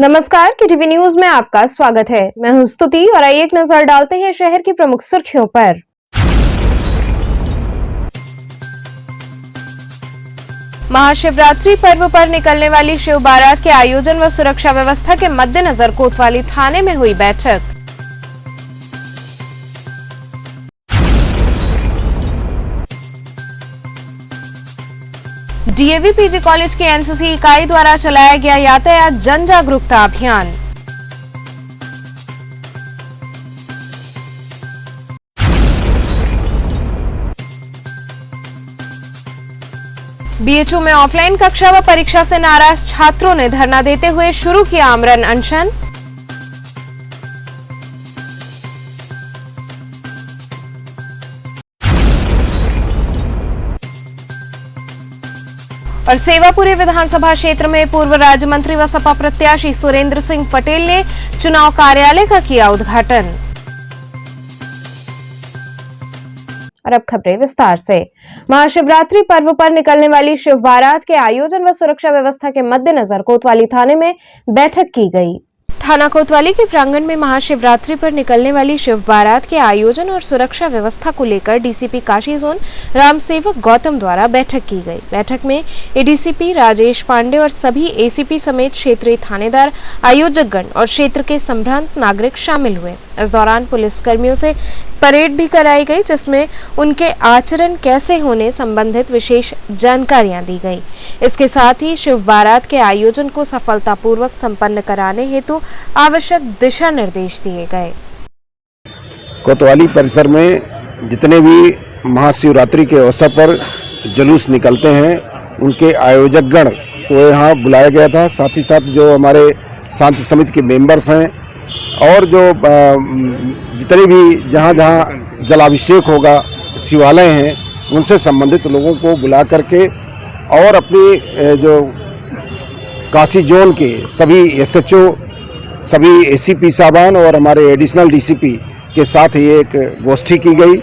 नमस्कार, KTV news में आपका स्वागत है। मैं हूं स्तुति और आइए एक नजर डालते हैं शहर की प्रमुख सुर्खियों पर। महाशिवरात्रि पर्व पर निकलने वाली शिव बारात के आयोजन व सुरक्षा व्यवस्था के मद्देनजर कोतवाली थाने में हुई बैठक। डीएवी पीजी कॉलेज की एनसीसी इकाई द्वारा चलाया गया यातायात जन जागरूकता अभियान। बीएचयू में ऑफलाइन कक्षा व परीक्षा से नाराज छात्रों ने धरना देते हुए शुरू किया आमरण अनशन। और सेवापुरी विधानसभा क्षेत्र में पूर्व राज्य मंत्री व सपा प्रत्याशी सुरेंद्र सिंह पटेल ने चुनाव कार्यालय का किया उद्घाटन। और अब खबरें विस्तार से। महाशिवरात्रि पर्व पर निकलने वाली शिव बारात के आयोजन व सुरक्षा व्यवस्था के मद्देनजर कोतवाली थाने में बैठक की गई। थाना कोतवाली के प्रांगण में महाशिवरात्रि पर निकलने वाली शिव बारात के आयोजन और सुरक्षा व्यवस्था को लेकर डीसीपी काशी जोन रामसेवक गौतम द्वारा बैठक की गई। बैठक में एडीसीपी राजेश पांडे और सभी एसीपी समेत क्षेत्रीय थानेदार, आयोजकगण और क्षेत्र के संभ्रांत नागरिक शामिल हुए। इस दौरान पुलिस कर्मियों से परेड भी कराई गई, जिसमें उनके आचरण कैसे होने संबंधित विशेष जानकारियां दी गई। इसके साथ ही शिव बारात के आयोजन को सफलतापूर्वक संपन्न कराने हेतु आवश्यक दिशा निर्देश दिए गए। कोतवाली परिसर में जितने भी महाशिवरात्रि के अवसर पर जुलूस निकलते हैं, उनके आयोजकगण को यहाँ बुलाया गया था। साथ ही साथ जो हमारे शांति समिति के मेंबर्स हैं और जो जितने भी जहाँ जहाँ जलाभिषेक होगा शिवालय हैं, उनसे संबंधित लोगों को बुला करके और अपनी जो काशी जोन के सभी एसएचओ, सभी एसीपी साहबान और हमारे एडिशनल डीसीपी के साथ ये एक गोष्ठी की गई,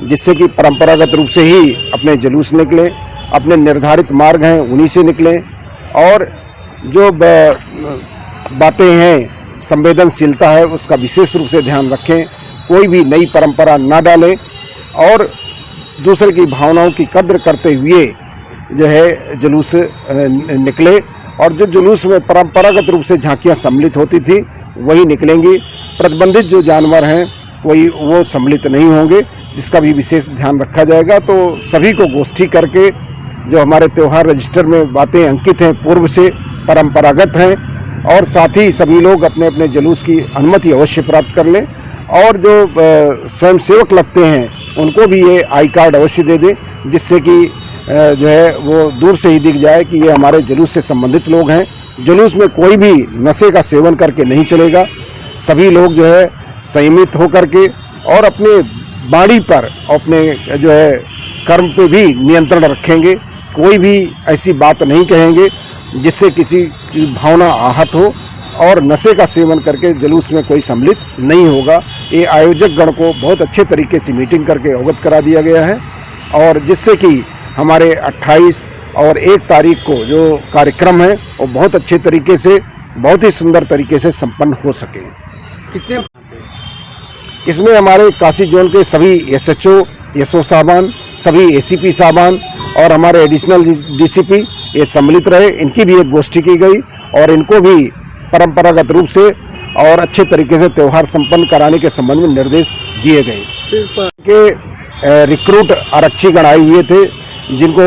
जिससे कि परंपरागत रूप से ही अपने जुलूस निकले, अपने निर्धारित मार्ग हैं उन्हीं से निकलें और जो बातें हैं, संवेदनशीलता है, उसका विशेष रूप से ध्यान रखें। कोई भी नई परंपरा ना डालें और दूसरे की भावनाओं की कद्र करते हुए जो है जुलूस निकले। और जो जुलूस में परंपरागत रूप से झांकियां सम्मिलित होती थी वही निकलेंगी। प्रतिबंधित जो जानवर हैं वो सम्मिलित नहीं होंगे, जिसका भी विशेष ध्यान रखा जाएगा। तो सभी को गोष्ठी करके जो हमारे त्यौहार रजिस्टर में बातें अंकित हैं, पूर्व से परंपरागत हैं, और साथ ही सभी लोग अपने अपने जुलूस की अनुमति अवश्य प्राप्त कर लें। और जो स्वयंसेवक लगते हैं उनको भी ये आई कार्ड अवश्य दे दें, जिससे कि जो है वो दूर से ही दिख जाए कि ये हमारे जुलूस से संबंधित लोग हैं। जुलूस में कोई भी नशे का सेवन करके नहीं चलेगा। सभी लोग जो है संयमित होकर के और अपने वाणी पर, अपने जो है कर्म पे भी नियंत्रण रखेंगे। कोई भी ऐसी बात नहीं कहेंगे जिससे किसी की भावना आहत हो, और नशे का सेवन करके जुलूस में कोई सम्मिलित नहीं होगा। ये आयोजक गण को बहुत अच्छे तरीके से मीटिंग करके अवगत करा दिया गया है, और जिससे कि हमारे 28 और 1 तारीख को जो कार्यक्रम है वो बहुत अच्छे तरीके से, बहुत ही सुंदर तरीके से संपन्न हो सके। कितने इसमें हमारे काशी जोन के सभी एसएचओ, एसओ साहबान, सभी एसीपी साहबान और हमारे एडिशनल डीसीपी ये सम्मिलित रहे। इनकी भी एक गोष्ठी की गई और इनको भी परंपरागत रूप से और अच्छे तरीके से त्यौहार संपन्न कराने के संबंध में निर्देश दिए गए। के रिक्रूट आरक्षीगण आए हुए थे, जिनको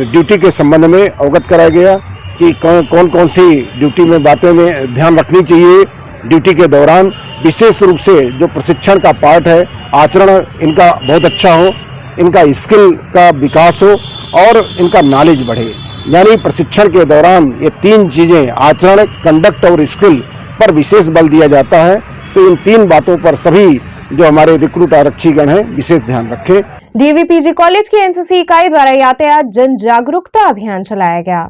ड्यूटी के संबंध में अवगत कराया गया कि कौन कौन सी ड्यूटी में बातें में ध्यान रखनी चाहिए। ड्यूटी के दौरान विशेष रूप से जो प्रशिक्षण का पार्ट है, आचरण इनका बहुत अच्छा हो, इनका स्किल का विकास हो और इनका नॉलेज बढ़े। यानी प्रशिक्षण के दौरान ये 3 चीजें, आचरण, कंडक्ट और स्किल पर विशेष बल दिया जाता है। तो इन 3 बातों पर सभी जो हमारे रिक्रूट आरक्षीगण हैं विशेष ध्यान रखें। डीएवी पीजी कॉलेज की एनसीसी इकाई द्वारा यातायात जन जागरूकता अभियान चलाया गया।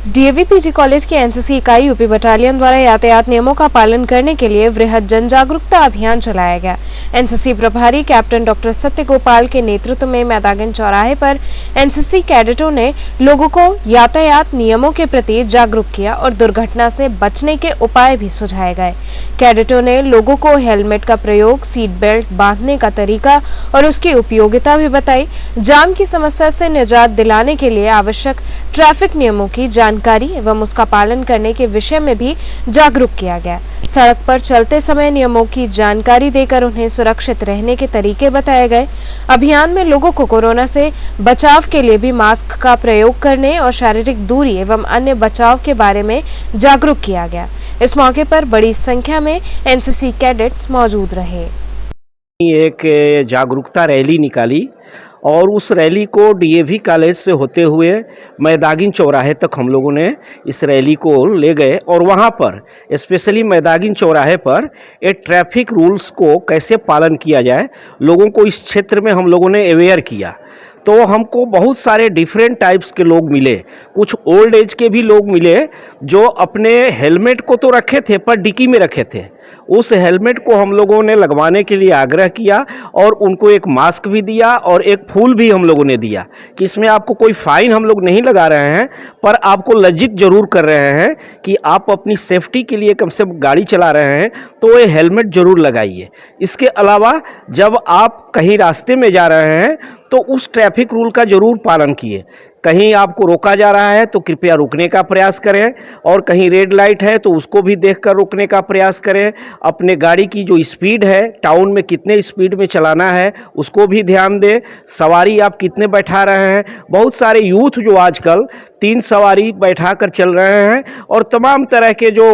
डीएवी पीजी कॉलेज की एनसीसी इकाई यूपी बटालियन द्वारा यातायात नियमों का पालन करने के लिए वृहद जन जागरूकता अभियान चलाया गया। एनसीसी प्रभारी कैप्टन डॉक्टर सत्य गोपाल के नेतृत्व में मैदागंज चौराहे पर एनसीसी कैडेटों ने लोगों को यातायात नियमों के प्रति जागरूक किया और दुर्घटना से बचने के उपाय भी सुझाए गए। कैडेटों ने लोगों को हेलमेट का प्रयोग, सीट बेल्ट बांधने का तरीका और उसकी उपयोगिता भी बताई। जाम की समस्या से निजात दिलाने के लिए आवश्यक ट्रैफिक नियमों की जानकारी एवं उसका पालन करने के विषय में भी जागरूक किया गया। सड़क पर चलते समय नियमों की जानकारी देकर उन्हें सुरक्षित रहने के तरीके बताए गए। अभियान में लोगों को कोरोना से बचाव के लिए भी मास्क का प्रयोग करने और शारीरिक दूरी एवं अन्य बचाव के बारे में जागरूक किया गया। इस मौके पर बड़ी संख्या में एनसीसी कैडेट्स मौजूद रहे। एक जागरूकता रैली निकाली और उस रैली को डीएवी कॉलेज से होते हुए मैदागिन चौराहे तक हम लोगों ने इस रैली को ले गए और वहाँ पर स्पेशली मैदागिन चौराहे पर ये ट्रैफिक रूल्स को कैसे पालन किया जाए, लोगों को इस क्षेत्र में हम लोगों ने अवेयर किया। तो हमको बहुत सारे डिफरेंट टाइप्स के लोग मिले, कुछ ओल्ड एज के भी लोग मिले जो अपने हेलमेट को तो रखे थे पर डिक्की में रखे थे। उस हेलमेट को हम लोगों ने लगवाने के लिए आग्रह किया और उनको एक मास्क भी दिया और एक फूल भी हम लोगों ने दिया कि इसमें आपको कोई फाइन हम लोग नहीं लगा रहे हैं, पर आपको लज्जित जरूर कर रहे हैं कि आप अपनी सेफ्टी के लिए कम से कम गाड़ी चला रहे हैं तो ये हेलमेट जरूर लगाइए। इसके अलावा जब आप कहीं रास्ते में जा रहे हैं तो उस ट्रैफिक रूल का जरूर पालन कीजिए। कहीं आपको रोका जा रहा है तो कृपया रुकने का प्रयास करें और कहीं रेड लाइट है तो उसको भी देखकर रुकने का प्रयास करें। अपने गाड़ी की जो स्पीड है, टाउन में कितने स्पीड में चलाना है उसको भी ध्यान दें। सवारी आप कितने बैठा रहे हैं, बहुत सारे यूथ जो आजकल 3 सवारी बैठा कर चल रहे हैं और तमाम तरह के जो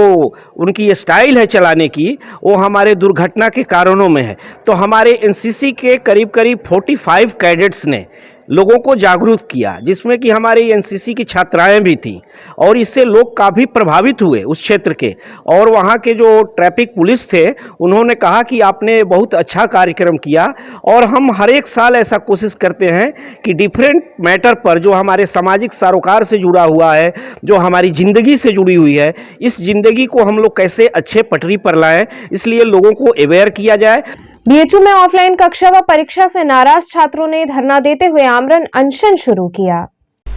उनकी स्टाइल है चलाने की वो हमारे दुर्घटना के कारणों में है। तो हमारे एनसीसी के करीब करीब 45 कैडेट्स ने लोगों को जागरूक किया, जिसमें कि हमारे एनसीसी की छात्राएं भी थीं और इससे लोग काफ़ी प्रभावित हुए उस क्षेत्र के। और वहाँ के जो ट्रैफिक पुलिस थे उन्होंने कहा कि आपने बहुत अच्छा कार्यक्रम किया और हम हर एक साल ऐसा कोशिश करते हैं कि डिफरेंट मैटर पर जो हमारे सामाजिक सरोकार से जुड़ा हुआ है, जो हमारी ज़िंदगी से जुड़ी हुई है, इस ज़िंदगी को हम लोग कैसे अच्छे पटरी पर लाएं, इसलिए लोगों को अवेयर किया जाए। बीएचयू में ऑफलाइन कक्षा व परीक्षा से नाराज छात्रों ने धरना देते हुए आमरण अनशन शुरू किया।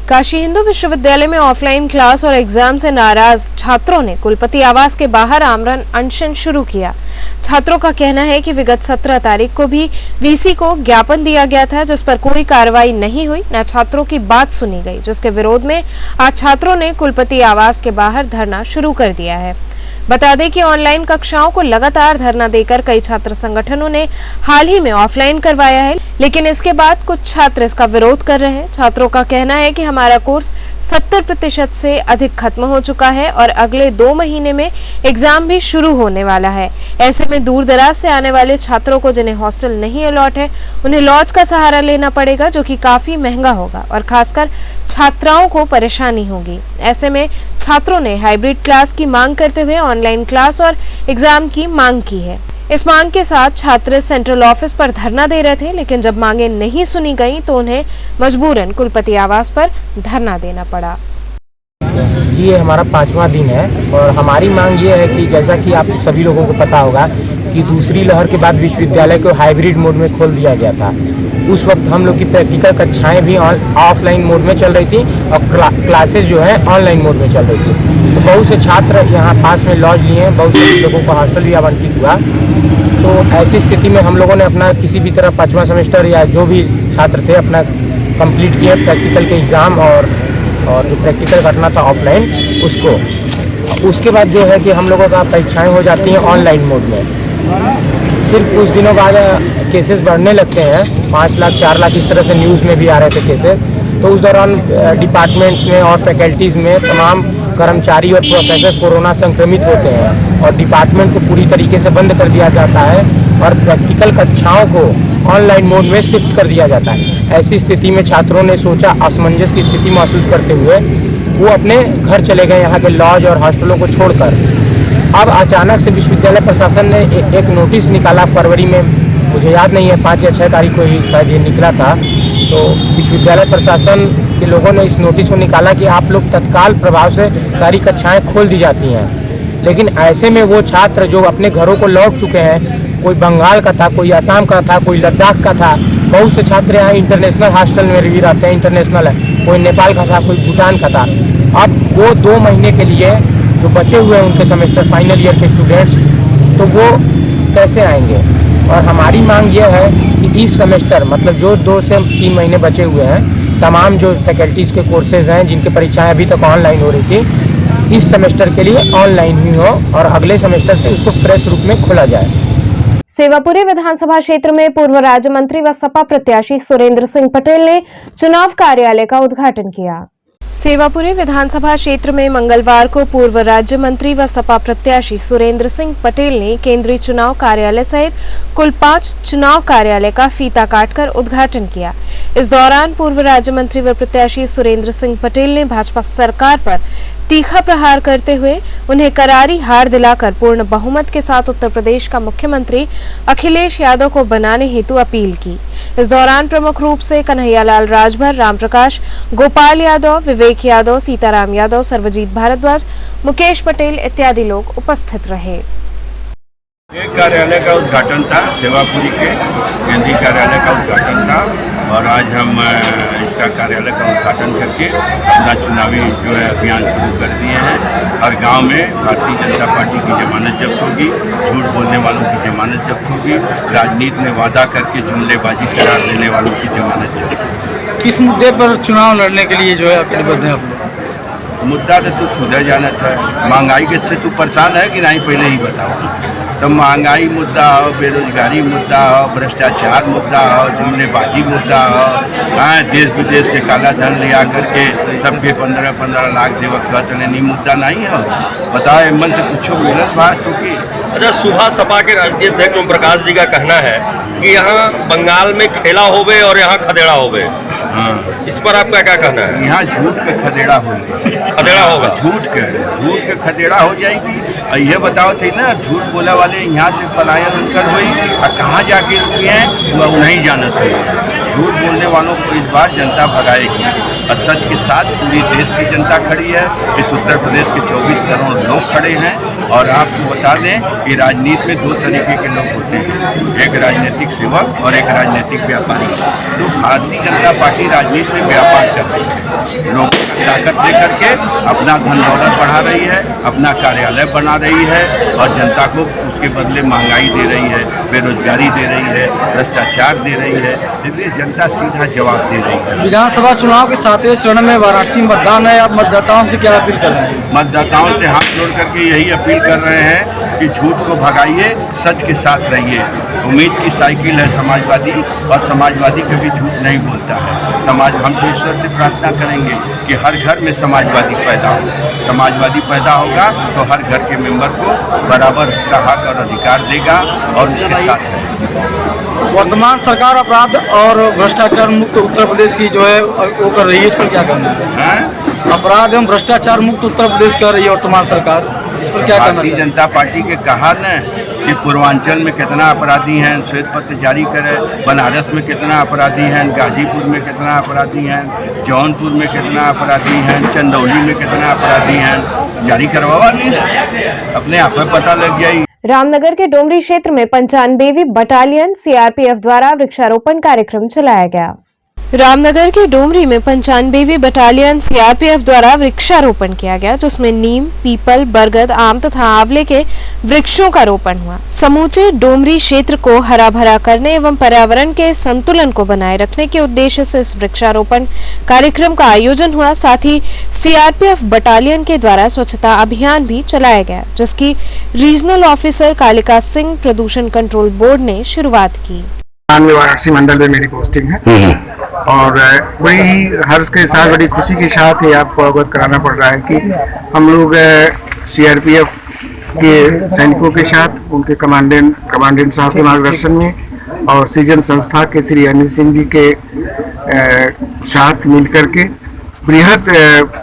काशी हिंदू विश्वविद्यालय में ऑफलाइन क्लास और एग्जाम से नाराज छात्रों ने कुलपति आवास के बाहर आमरण अनशन शुरू किया। छात्रों का कहना है कि विगत 17 तारीख को भी वीसी को ज्ञापन दिया गया था, जिस पर कोई कार्रवाई नहीं हुई, न छात्रों की बात सुनी गई, जिसके विरोध में आज छात्रों ने कुलपति आवास के बाहर धरना शुरू कर दिया है। बता दें कि ऑनलाइन कक्षाओं को लगातार धरना देकर कई छात्र संगठनों ने हाल ही में ऑफलाइन करवाया है, लेकिन इसके बाद कुछ छात्र इसका विरोध कर रहे हैं। छात्रों का कहना है कि हमारा कोर्स 70% से अधिक खत्म हो चुका है और अगले 2 महीने में एग्जाम भी शुरू होने वाला है। ऐसे में दूर दराज से आने वाले छात्रों को जिन्हें हॉस्टल नहीं अलॉट है, उन्हें लॉज का सहारा लेना पड़ेगा, जो कि काफी महंगा होगा और खासकर छात्राओं को परेशानी होगी। ऐसे में छात्रों ने हाइब्रिड क्लास की मांग करते हुए ऑनलाइन क्लास और एग्जाम की मांग की है। इस मांग के साथ छात्र सेंट्रल ऑफिस पर धरना दे रहे थे, लेकिन जब मांगे नहीं सुनी गई तो उन्हें मजबूरन कुलपति आवास पर धरना देना पड़ा। जी, ये हमारा 5वां दिन है और हमारी मांग ये है कि जैसा कि आप सभी लोगों को पता होगा कि दूसरी लहर के बाद विश्वविद्यालय को हाइब्रिड मोड में खोल दिया गया था। उस वक्त हम लोग की प्रैक्टिकल कक्षाएं भी ऑफलाइन मोड में चल रही थी और क्लासेस जो है ऑनलाइन मोड में चल रही थी। तो बहुत से छात्र यहाँ पास में लॉज लिए हैं, बहुत से लोगों को हॉस्टल भी आवंटित हुआ। तो ऐसी स्थिति में हम लोगों ने अपना किसी भी तरह 5वां सेमेस्टर या जो भी छात्र थे अपना कंप्लीट किया प्रैक्टिकल के एग्ज़ाम और जो प्रैक्टिकल करना था ऑफलाइन उसको। उसके बाद जो है कि हम लोगों का परीक्षाएँ हो जाती हैं ऑनलाइन मोड में। फिर कुछ दिनों बाद केसेस बढ़ने लगते हैं, 5 लाख 4 लाख इस तरह से न्यूज़ में भी आ रहे थे केसेस। तो उस दौरान डिपार्टमेंट्स में और फैकल्टीज़ में तमाम कर्मचारी और प्रोफेसर कोरोना संक्रमित होते हैं और डिपार्टमेंट को पूरी तरीके से बंद कर दिया जाता है और प्रैक्टिकल कक्षाओं को ऑनलाइन मोड में शिफ्ट कर दिया जाता है। ऐसी स्थिति में छात्रों ने सोचा, असमंजस की स्थिति महसूस करते हुए वो अपने घर चले गए यहाँ के लॉज और हॉस्टलों को छोड़कर। अब अचानक से विश्वविद्यालय प्रशासन ने एक नोटिस निकाला फरवरी में, मुझे याद नहीं है 5 या 6 तारीख को ही शायद ये निकला था। तो विश्वविद्यालय प्रशासन के लोगों ने इस नोटिस को निकाला कि आप लोग तत्काल प्रभाव से सारी कक्षाएं खोल दी जाती हैं। लेकिन ऐसे में वो छात्र जो अपने घरों को लौट चुके हैं, कोई बंगाल का था, कोई असम का था, कोई लद्दाख का था, बहुत से छात्र यहाँ इंटरनेशनल हॉस्टल में भी रहते हैं, इंटरनेशनल है, कोई नेपाल का था, कोई भूटान का था। अब वो 2 महीने के लिए जो बचे हुए हैं उनके सेमेस्टर फाइनल ईयर के स्टूडेंट्स, तो वो कैसे आएंगे? और हमारी मांग ये है कि इस सेमेस्टर मतलब जो 2 से 3 महीने बचे हुए हैं, तमाम जो फैकल्टीज़ के कोर्सेज हैं जिनकी परीक्षाएं अभी तक ऑनलाइन हो रही थी, इस सेमेस्टर के लिए ऑनलाइन ही हो और अगले सेमेस्टर से उसको फ्रेश रूप में खोला जाए। सेवापुरी विधानसभा क्षेत्र में पूर्व राज्य मंत्री व सपा प्रत्याशी सुरेंद्र सिंह पटेल ने चुनाव कार्यालय का उद्घाटन किया। सेवापुरी विधानसभा क्षेत्र में मंगलवार को पूर्व राज्य मंत्री व सपा प्रत्याशी सुरेंद्र सिंह पटेल ने केंद्रीय चुनाव कार्यालय सहित कुल 5 चुनाव कार्यालय का फीता काटकर उद्घाटन किया। इस दौरान पूर्व राज्य मंत्री व प्रत्याशी सुरेंद्र सिंह पटेल ने भाजपा सरकार पर तीखा प्रहार करते हुए उन्हें करारी हार दिलाकर पूर्ण बहुमत के साथ उत्तर प्रदेश का मुख्यमंत्री अखिलेश यादव को बनाने हेतु अपील की। इस दौरान प्रमुख रूप से कन्हैयालाल राजभर, रामप्रकाश, गोपाल यादव, विवेक यादव, सीताराम यादव, सर्वजीत भारद्वाज, मुकेश पटेल इत्यादि लोग उपस्थित रहे। एक कार्यालय का उद्घाटन था, सेवापुरी के केंद्रीय कार्यालय का उद्घाटन था और आज हम इसका कार्यालय का उद्घाटन करके अपना चुनावी जो है अभियान शुरू कर दिए हैं। हर गांव में भारतीय जनता पार्टी की जमानत जब्त होगी, झूठ बोलने वालों की जमानत जब्त होगी, राजनीति में वादा करके जुमलेबाजी करार देने वालों की जमानत जब्त होगी। किस मुद्दे पर चुनाव लड़ने के लिए जो है प्रतिबद्ध है आप लोग? मुद्दा तो तू खुद है जाना था। महंगाई के से तू परेशान है कि नहीं, पहले ही बताओ। तो महंगाई मुद्दा हो, बेरोजगारी मुद्दा हो, भ्रष्टाचार मुद्दा हो, जुमलेबाजी मुद्दा हो, देश विदेश से काला धन ले आकर के सबके 15-15 लाख देवक कहते मुद्दा नहीं हो। बताओ मन से पूछो मिलत बात तो की। अच्छा, सुबह सपा के राष्ट्रीय अध्यक्ष ओम प्रकाश जी का कहना है कि यहाँ बंगाल में खेला होवे और यहाँ खदेड़ा होवे। हाँ, इस पर आपका क्या कहना है? यहाँ झूठ का खदेड़ा होगा, झूठ के खदेड़ा हो जाएगी। ये बताओ थे ना, झूठ बोला वाले यहाँ से पलायन उनकर हुई और कहाँ जाके रुकी हैं वह नहीं जानत है। झूठ बोलने वालों को इस बार जनता भगाएगी और सच के साथ पूरी देश की जनता खड़ी है। इस उत्तर प्रदेश के 24 करोड़ लोग खड़े हैं। और आपको बता दें कि राजनीति में 2 तरीके के लोग होते हैं, एक राजनीतिक सेवक और एक राजनीतिक व्यापारी। तो भारतीय जनता पार्टी राजनीति में व्यापार कर रही है, लोगों को ताकत दे करके अपना धन दौलत बढ़ा रही है, अपना कार्यालय बना रही है और जनता को उसके बदले महंगाई दे रही है, बेरोजगारी दे रही है, भ्रष्टाचार दे रही है। इसलिए जनता सीधा जवाब दे रही है। विधानसभा चुनाव के 7वें चरण में वाराणसी मतदान है, आप मतदाताओं से क्या अपील कर रहे हैं? मतदाताओं से हाथ जोड़ करके यही अपील कर रहे हैं कि झूठ को भगाइए, सच के साथ रहिए। उम्मीद की साइकिल है समाजवादी और समाजवादी कभी झूठ नहीं बोलता है। हम तो ईश्वर से प्रार्थना करेंगे कि हर घर में समाजवादी पैदा हो। समाजवादी पैदा होगा तो हर घर के मेंबर को बराबर का हक और अधिकार देगा और उसके साथ रहेगा। वर्तमान सरकार अपराध और भ्रष्टाचार मुक्त उत्तर प्रदेश की जो है वो कर रही है, इस पर क्या कहना है? अपराध एवं भ्रष्टाचार मुक्त उत्तर प्रदेश कर रही है वर्तमान सरकार, इस पर क्या कहना है? भारतीय जनता पार्टी के कहा न कि पूर्वांचल में कितना अपराधी हैं, श्वेत पत्र जारी करे। बनारस में कितना अपराधी हैं, गाजीपुर में कितना अपराधी हैं, जौनपुर में कितना अपराधी हैं, चंदौली में कितना अपराधी हैं, जारी करवावा लिस्ट, अपने आप में पता लग जाएगी। रामनगर के डोमरी क्षेत्र में 95वीं बटालियन सीआरपीएफ द्वारा वृक्षारोपण कार्यक्रम चलाया गया। रामनगर के डोमरी में 95वीं बटालियन सीआरपीएफ द्वारा वृक्षारोपण किया गया, जिसमें नीम, पीपल, बरगद, आम तथा आंवले के वृक्षों का रोपण हुआ। समूचे डोमरी क्षेत्र को हरा भरा करने एवं पर्यावरण के संतुलन को बनाए रखने के उद्देश्य से इस वृक्षारोपण कार्यक्रम का आयोजन हुआ। साथ ही सीआरपीएफ बटालियन के द्वारा स्वच्छता अभियान भी चलाया गया, जिसकी रीजनल ऑफिसर कालिका सिंह प्रदूषण कंट्रोल बोर्ड ने शुरुआत की। वाराणसी मंडल में मेरी पोस्टिंग है और वही हर्ष के साथ बड़ी खुशी के साथ ही आपको अवगत कराना पड़ रहा है कि हम लोग सीआरपीएफ के सैनिकों के साथ उनके कमांडेंट साहब के मार्गदर्शन में और सीजन संस्था के श्री अनिल सिंह जी के साथ मिलकर के बृहद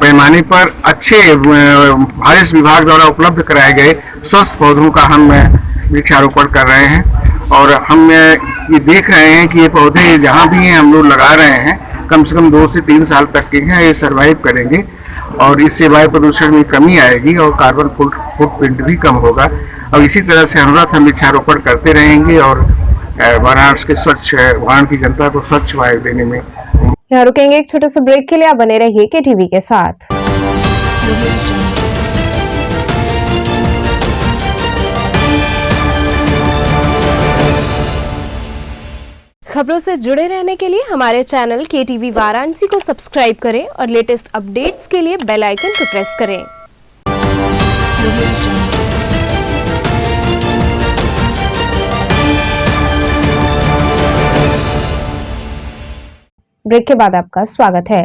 पैमाने पर अच्छे फॉरेस्ट विभाग द्वारा उपलब्ध कराए गए स्वस्थ पौधों का हम वृक्षारोपण कर रहे हैं। और हम ये देख रहे हैं कि ये पौधे जहाँ भी हैं हम लोग लगा रहे हैं कम से कम 2 से 3 साल तक के हैं, ये सरवाइव करेंगे और इससे वायु प्रदूषण में कमी आएगी और कार्बन फुटप्रिंट भी कम होगा। और इसी तरह से अनुरत हम वृक्षारोपण करते रहेंगे और वाराणसी के वाराणसी की जनता को स्वच्छ वायु देने में। यहाँ रुकेंगे एक छोटे से ब्रेक के लिए, आप बने रहिए केटीवी के साथ। खबरों से जुड़े रहने के लिए हमारे चैनल केटीवी वाराणसी को सब्सक्राइब करें और लेटेस्ट अपडेट्स के लिए बेल आइकन को प्रेस करें। ब्रेक के बाद आपका स्वागत है।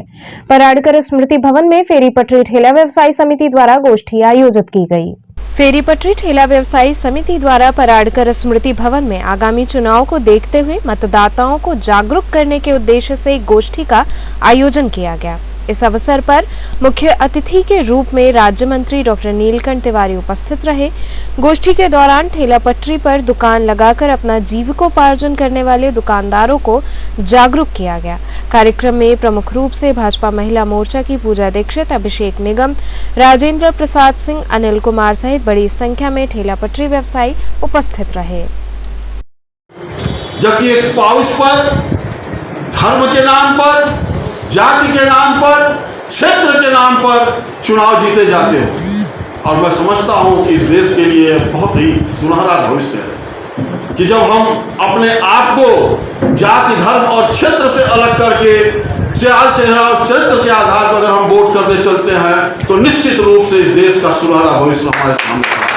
पराड़कर स्मृति भवन में फेरी पटरी ठेला व्यवसायी समिति द्वारा गोष्ठी आयोजित की गई। फेरी पटरी ठेला व्यवसायी समिति द्वारा पराड़कर स्मृति भवन में आगामी चुनाव को देखते हुए मतदाताओं को जागरूक करने के उद्देश्य से एक गोष्ठी का आयोजन किया गया। इस अवसर पर मुख्य अतिथि के रूप में राज्य मंत्री डॉक्टर नीलकंठ तिवारी उपस्थित रहे। गोष्ठी के दौरान ठेला पटरी पर दुकान लगाकर अपना जीविकोपार्जन करने वाले दुकानदारों को जागरूक किया गया। कार्यक्रम में प्रमुख रूप से भाजपा महिला मोर्चा की पूजा दीक्षित, अभिषेक निगम, राजेंद्र प्रसाद सिंह, अनिल कुमार सहित बड़ी संख्या में ठेला पटरी व्यवसायी उपस्थित रहे। जबकि एक पाउच पर धर्म के नाम पर, जाति के नाम पर, क्षेत्र के नाम पर चुनाव जीते जाते हो। और मैं समझता हूं कि इस देश के लिए बहुत ही सुनहरा भविष्य है कि जब हम अपने आप को जाति, धर्म और क्षेत्र से अलग करके चाल चेहरा और चरित्र के आधार पर अगर हम वोट करने चलते हैं तो निश्चित रूप से इस देश का सुनहरा भविष्य हमारे सामने है।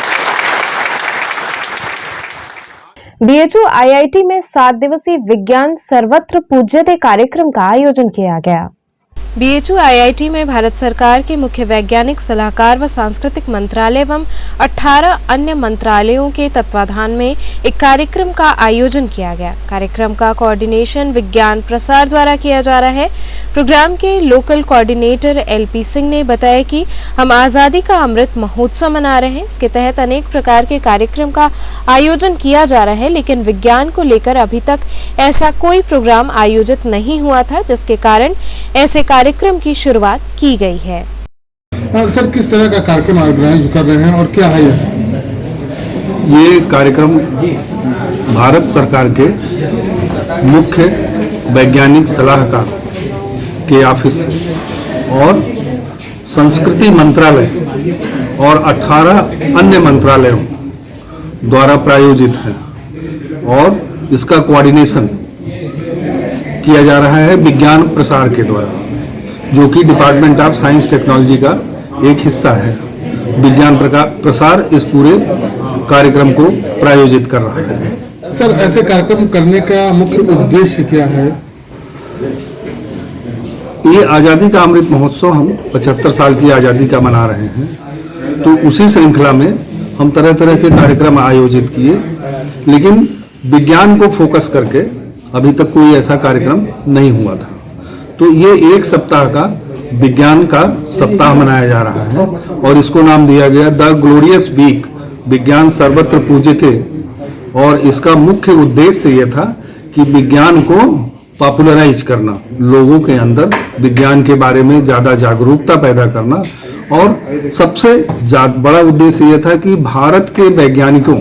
बीएचयू आईआईटी में 7 दिवसीय विज्ञान सर्वत्र पूज्यते कार्यक्रम का आयोजन किया गया। बीएचयू आईआईटी में भारत सरकार के मुख्य वैज्ञानिक सलाहकार व सांस्कृतिक मंत्रालय एवं 18 अन्य मंत्रालयों के तत्वाधान में एक कार्यक्रम का आयोजन किया गया। कार्यक्रम का कोऑर्डिनेशन विज्ञान प्रसार द्वारा किया जा रहा है। प्रोग्राम के लोकल कोऑर्डिनेटर एलपी सिंह ने बताया कि हम आज़ादी का अमृत महोत्सव मना रहे हैं। इसके तहत अनेक प्रकार के कार्यक्रम का आयोजन किया जा रहा है, लेकिन विज्ञान को लेकर अभी तक ऐसा कोई प्रोग्राम आयोजित नहीं हुआ था, जिसके कारण ऐसे कार्यक्रम की शुरुआत की गई है। सर, किस तरह का कार्यक्रम आयोजित कर रहे हैं और क्या है ये कार्यक्रम? भारत सरकार के मुख्य वैज्ञानिक सलाहकार के ऑफिस और संस्कृति मंत्रालय और 18 अन्य मंत्रालयों द्वारा प्रायोजित है और इसका कोऑर्डिनेशन किया जा रहा है विज्ञान प्रसार के द्वारा, जो कि डिपार्टमेंट ऑफ साइंस टेक्नोलॉजी का एक हिस्सा है। विज्ञान प्रसार इस पूरे कार्यक्रम को प्रायोजित कर रहा है। सर, ऐसे कार्यक्रम करने का मुख्य उद्देश्य क्या है? ये आज़ादी का अमृत महोत्सव हम 75 साल की आज़ादी का मना रहे हैं, तो उसी श्रृंखला में हम तरह तरह के कार्यक्रम आयोजित किए, लेकिन विज्ञान को फोकस करके अभी तक कोई ऐसा कार्यक्रम नहीं हुआ था। तो ये 1 सप्ताह का विज्ञान का सप्ताह मनाया जा रहा है और इसको नाम दिया गया द ग्लोरियस वीक, विज्ञान सर्वत्र पूज्यते। और इसका मुख्य उद्देश्य ये था कि विज्ञान को पॉपुलराइज करना, लोगों के अंदर विज्ञान के बारे में ज़्यादा जागरूकता पैदा करना, और सबसे बड़ा उद्देश्य ये था कि भारत के वैज्ञानिकों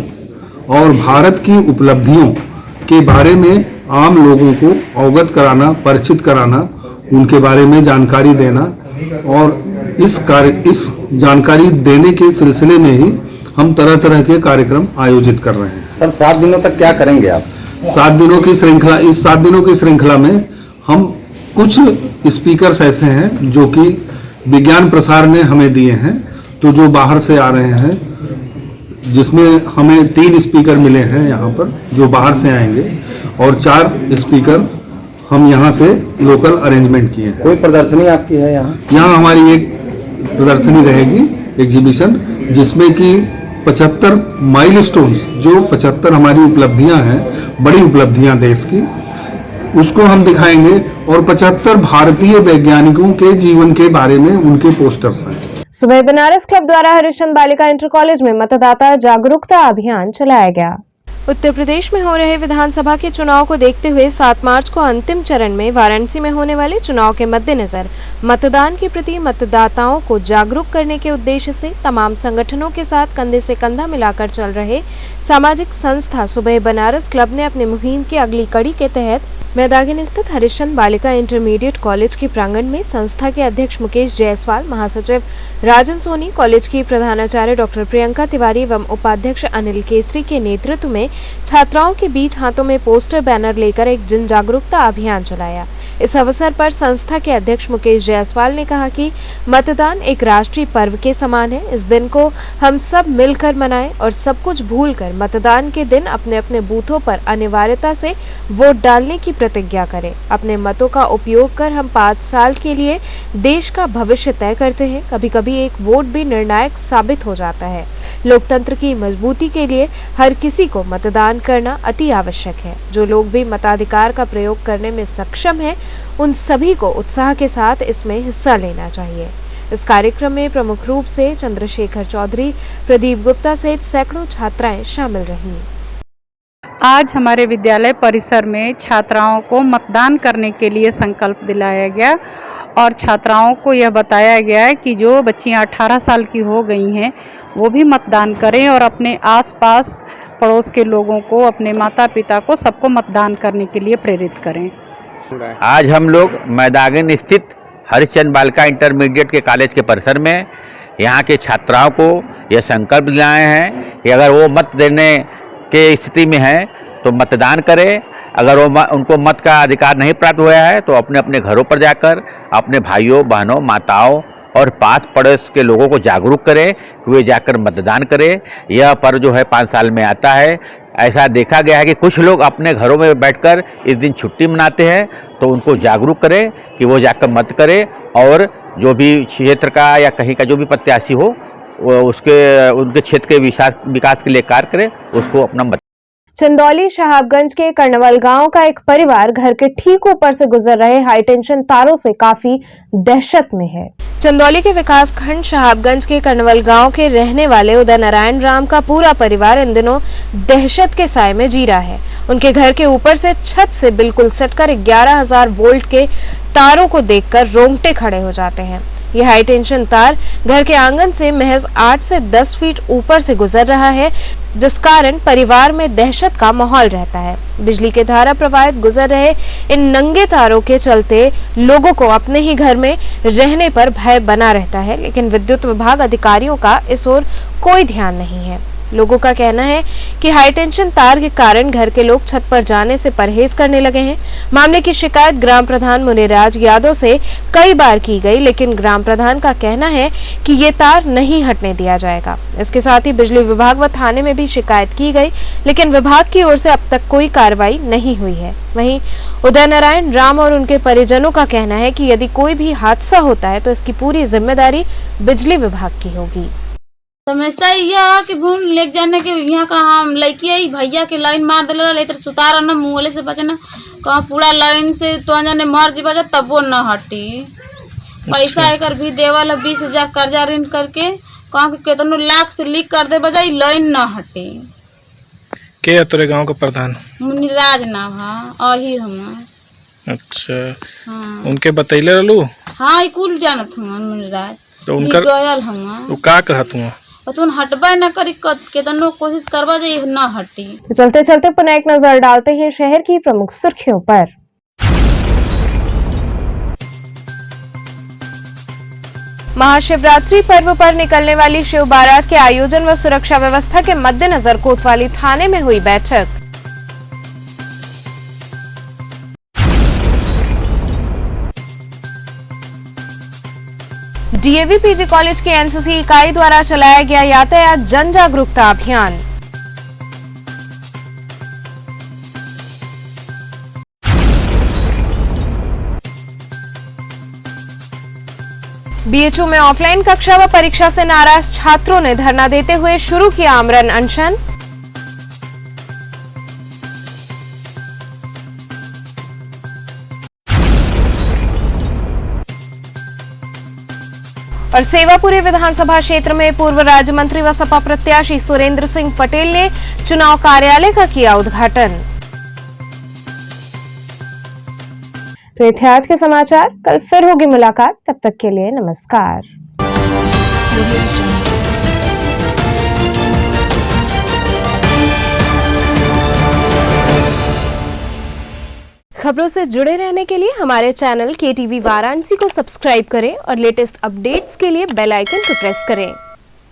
और भारत की उपलब्धियों के बारे में आम लोगों को अवगत कराना, परिचित कराना, उनके बारे में जानकारी देना। और इस जानकारी देने के सिलसिले में ही हम तरह तरह के कार्यक्रम आयोजित कर रहे हैं। सर, 7 दिनों तक क्या करेंगे आप? 7 दिनों की श्रृंखला, इस 7 दिनों की श्रृंखला में हम कुछ स्पीकर्स ऐसे हैं जो कि विज्ञान प्रसार ने हमें दिए हैं, तो जो बाहर से आ रहे हैं, जिसमें हमें 3 स्पीकर मिले हैं यहाँ पर जो बाहर से आएंगे, और 4 स्पीकर हम यहाँ से लोकल अरेंजमेंट किए हैं। कोई प्रदर्शनी आपकी है यहाँ? यहाँ हमारी एक प्रदर्शनी रहेगी, एग्जीबिशन, जिसमें कि 75 माइलस्टोन्स, जो 75 हमारी उपलब्धियां हैं, बड़ी उपलब्धियां देश की, उसको हम दिखाएंगे, और 75 भारतीय वैज्ञानिकों के जीवन के बारे में उनके पोस्टर्स हैं। सुबह बनारस क्लब द्वारा हरिश्चंद्र बालिका इंटर कॉलेज में मतदाता जागरूकता अभियान चलाया गया। उत्तर प्रदेश में हो रहे विधानसभा के चुनाव को देखते हुए 7 मार्च को अंतिम चरण में वाराणसी में होने वाले चुनाव के मद्देनजर मतदान के प्रति मतदाताओं को जागरूक करने के उद्देश्य से तमाम संगठनों के साथ कंधे से कंधा मिलाकर चल रहे सामाजिक संस्था सुबह बनारस क्लब ने अपनी मुहिम की अगली कड़ी के तहत मैदागिन स्थित हरिश्चंद्र बालिका इंटरमीडिएट कॉलेज के प्रांगण में संस्था के अध्यक्ष मुकेश जायसवाल, महासचिव राजन सोनी, कॉलेज की प्रधानाचार्य डॉक्टर प्रियंका तिवारी एवं उपाध्यक्ष अनिल केसरी के नेतृत्व में छात्राओं के बीच हाथों में पोस्टर बैनर लेकर एक जन जागरूकता अभियान चलाया। इस अवसर पर संस्था के अध्यक्ष मुकेश जायसवाल ने कहा कि मतदान एक राष्ट्रीय पर्व के समान है। इस दिन को हम सब मिलकर मनाएं और सब कुछ भूलकर मतदान के दिन अपने अपने बूथों पर अनिवार्यता से वोट डालने की प्रतिज्ञा करें। अपने मतों का उपयोग कर हम 5 साल के लिए देश का भविष्य तय करते हैं। कभी कभी एक वोट भी निर्णायक साबित हो जाता है। लोकतंत्र की मजबूती के लिए हर किसी को मतदान करना अति आवश्यक है। जो लोग भी मताधिकार का प्रयोग करने में सक्षम हैं, उन सभी को उत्साह के साथ इसमें हिस्सा लेना चाहिए। इस कार्यक्रम में प्रमुख रूप से चंद्रशेखर चौधरी, प्रदीप गुप्ता सहित सैकड़ों छात्राएं शामिल रहीं। आज हमारे विद्यालय परिसर में छात्राओं को मतदान करने के लिए संकल्प दिलाया गया और छात्राओं को यह बताया गया है कि जो बच्चियां 18 साल की हो गई हैं वो भी मतदान करें और अपने आसपास पड़ोस के लोगों को, अपने माता पिता को, सबको मतदान करने के लिए प्रेरित करें। आज हम लोग मैदागिन स्थित हरिश्चंद्र बालिका इंटरमीडिएट के कॉलेज के परिसर में यहाँ के छात्राओं को यह संकल्प दिलाए हैं कि अगर वो मत देने के स्थिति में है तो मतदान करें। अगर वो उनको मत का अधिकार नहीं प्राप्त हुआ है तो अपने अपने घरों पर जाकर अपने भाइयों, बहनों, माताओं और पास पड़ोस के लोगों को जागरूक करें कि वे जाकर मतदान करें। यह पर्व जो है 5 साल में आता है। ऐसा देखा गया है कि कुछ लोग अपने घरों में बैठकर इस दिन छुट्टी मनाते हैं, तो उनको जागरूक करें कि वो जाकर मत करें और जो भी क्षेत्र का या कहीं का जो भी प्रत्याशी हो उनके क्षेत्र के विकास के लिए कार्य करें, उसको अपना मत। चंदौली शहाबगंज के कर्नवल गांव का एक परिवार घर के ठीक ऊपर से गुजर रहे हाईटेंशन तारों से काफी दहशत में है। चंदौली के विकासखंड शहाबगंज के कर्नवल गांव के रहने वाले उदय नारायण राम का पूरा परिवार इन दिनों दहशत के साए में जी रहा है। उनके घर के ऊपर से छत से बिल्कुल सटकर 11,000 वोल्ट के तारों को देखकर रोंगटे खड़े हो जाते हैं। यह हाई टेंशन तार घर के आंगन से महज 8 से 10 फीट ऊपर से गुजर रहा है, जिस कारण परिवार में दहशत का माहौल रहता है। बिजली के धारा प्रवाहित गुजर रहे इन नंगे तारों के चलते लोगों को अपने ही घर में रहने पर भय बना रहता है, लेकिन विद्युत विभाग अधिकारियों का इस ओर कोई ध्यान नहीं है। लोगों का कहना है कि हाई टेंशन तार के कारण घर के लोग छत पर जाने से परहेज करने लगे हैं। मामले की शिकायत ग्राम प्रधान मुनिराज यादव से कई बार की गई, लेकिन ग्राम प्रधान का कहना है कि ये तार नहीं हटने दिया जाएगा। इसके साथ ही बिजली विभाग व थाने में भी शिकायत की गई, लेकिन विभाग की ओर से अब तक कोई कार्रवाई नहीं हुई है। वहीं उदय नारायण राम और उनके परिजनों का कहना है कि यदि कोई भी हादसा होता है तो इसकी पूरी जिम्मेदारी बिजली विभाग की होगी। समस्या यह कि भून ले जाने के यहाँ का हम लड़की भैया के लाइन मार दिल रहा तो सुतार न मुँहले से बचना कहाँ पूरा लाइन से तो जाने मर जी बजा तब वो न हटी। पैसा एक भी देवल 20,000 कर्जा ऋण करके कहाँ के कितनों लाख से लीक कर दे बजाई लाइन न हटे। के तोरे गांव का प्रधान? मुनिराज नाम है अहिर हम। अच्छा हाँ। उनके बतैले रहलू? हाँ कुल जानत हूँ मुनिराज तो उनका गयल हम वो का कहत हुआ तुम हटबे न करी केतनो कोशिश करबा जे न हटी। चलते चलते पुनः एक नजर डालते हैं शहर की प्रमुख सुर्खियों पर। महाशिवरात्रि पर्व पर निकलने वाली शिव बारात के आयोजन व सुरक्षा व्यवस्था के मद्देनजर कोतवाली थाने में हुई बैठक। डीएवी पीजी कॉलेज की एनसीसी इकाई द्वारा चलाया गया यातायात जन जागरूकता अभियान। बीएचयू में ऑफलाइन कक्षा व परीक्षा से नाराज छात्रों ने धरना देते हुए शुरू किया आमरण अनशन। और सेवापुरी विधानसभा क्षेत्र में पूर्व राज्य मंत्री व सपा प्रत्याशी सुरेंद्र सिंह पटेल ने चुनाव कार्यालय का किया उद्घाटन। तो ये थे आज के समाचार। कल फिर होगी मुलाकात, तब तक के लिए नमस्कार। खबरों से जुड़े रहने के लिए हमारे चैनल KTV वाराणसी को सब्सक्राइब करें और लेटेस्ट अपडेट्स के लिए बेल आइकन को प्रेस करें।